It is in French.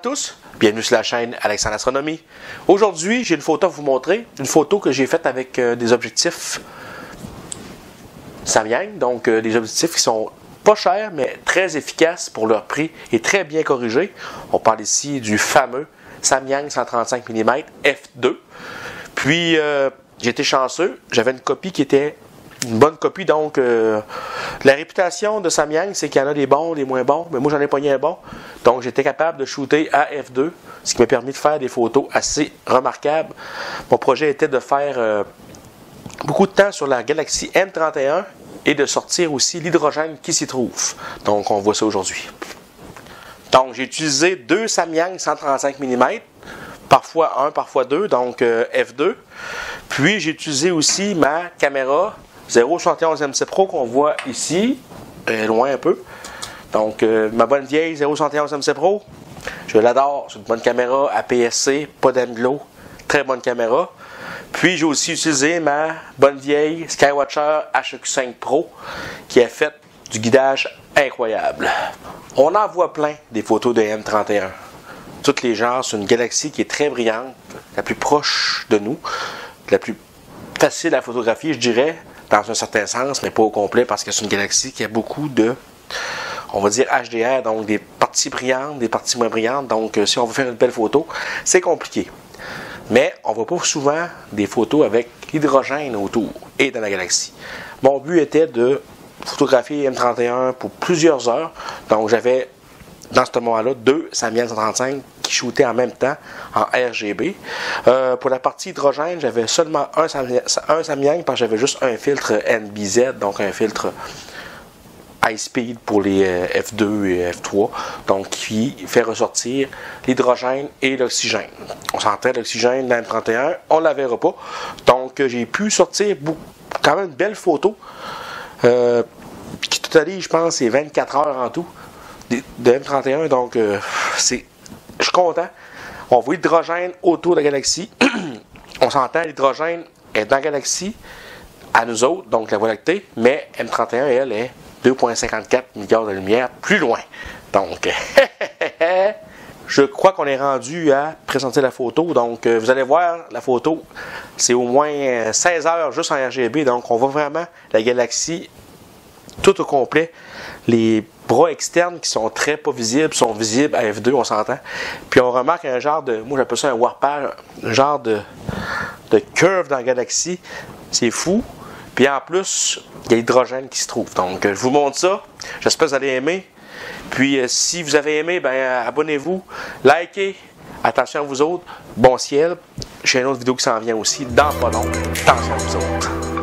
tous, bienvenue sur la chaîne Alexandre Astronomie. Aujourd'hui, j'ai une photo à vous montrer, une photo que j'ai faite avec des objectifs Samyang, donc des objectifs qui sont pas chers, mais très efficaces pour leur prix et très bien corrigés. On parle ici du fameux Samyang 135 mm f2. Puis, j'ai été chanceux, j'avais une copie qui était une bonne copie, donc la réputation de Samyang, c'est qu'il y en a des bons, des moins bons, mais moi j'en ai pogné un bon, donc j'étais capable de shooter à f2, ce qui m'a permis de faire des photos assez remarquables. Mon projet était de faire beaucoup de temps sur la Galaxy M31 et de sortir aussi l'hydrogène qui s'y trouve. Donc on voit ça aujourd'hui. Donc j'ai utilisé deux Samyang 135 mm, parfois un, parfois deux, donc f2. Puis j'ai utilisé aussi ma caméra 0.71 MC Pro qu'on voit ici, loin un peu. Donc ma bonne vieille 0.71 MC Pro, je l'adore, c'est une bonne caméra APS-C, pas d'anglo, très bonne caméra. Puis j'ai aussi utilisé ma bonne vieille Skywatcher HEQ5 Pro qui a fait du guidage incroyable. On en voit plein des photos de M31. Toutes les genres, c'est une galaxie qui est très brillante, la plus proche de nous, la plus facile à photographier, je dirais, dans un certain sens, mais pas au complet, parce que c'est une galaxie qui a beaucoup de, on va dire HDR, donc des parties brillantes, des parties moins brillantes. Donc, si on veut faire une belle photo, c'est compliqué. Mais on ne voit pas souvent des photos avec l'hydrogène autour et dans la galaxie. Mon but était de photographier M31 pour plusieurs heures. Donc, j'avais, dans ce moment-là, deux Samyang 135 qui shootaient en même temps en RGB. Pour la partie hydrogène, j'avais seulement un Samyang parce que j'avais juste un filtre NBZ, donc un filtre high speed pour les F2 et F3, donc qui fait ressortir l'hydrogène et l'oxygène. On s'entend l'oxygène dans M31, on ne la verra pas. Donc j'ai pu sortir quand même une belle photo qui totalise, je pense, c'est 24 heures en tout de M31, donc je suis content. On voit l'hydrogène autour de la galaxie. On s'entend, l'hydrogène est dans la galaxie, à nous autres, donc la Voie lactée, mais M31, elle, est 2,54 milliards de lumière plus loin. Donc, je crois qu'on est rendu à présenter la photo. Donc, vous allez voir, la photo, c'est au moins 16 heures juste en RGB. Donc, on voit vraiment la galaxie tout au complet. Les bras externes qui sont très pas visibles sont visibles à f2, on s'entend. Puis on remarque un genre de, moi j'appelle ça un warpage, un genre de curve dans la galaxie. C'est fou. Puis en plus, il y a l'hydrogène qui se trouve. Donc je vous montre ça. J'espère que vous allez aimer. Puis si vous avez aimé, ben abonnez-vous, likez. Attention à vous autres. Bon ciel. J'ai une autre vidéo qui s'en vient aussi dans pas long. Attention à vous autres.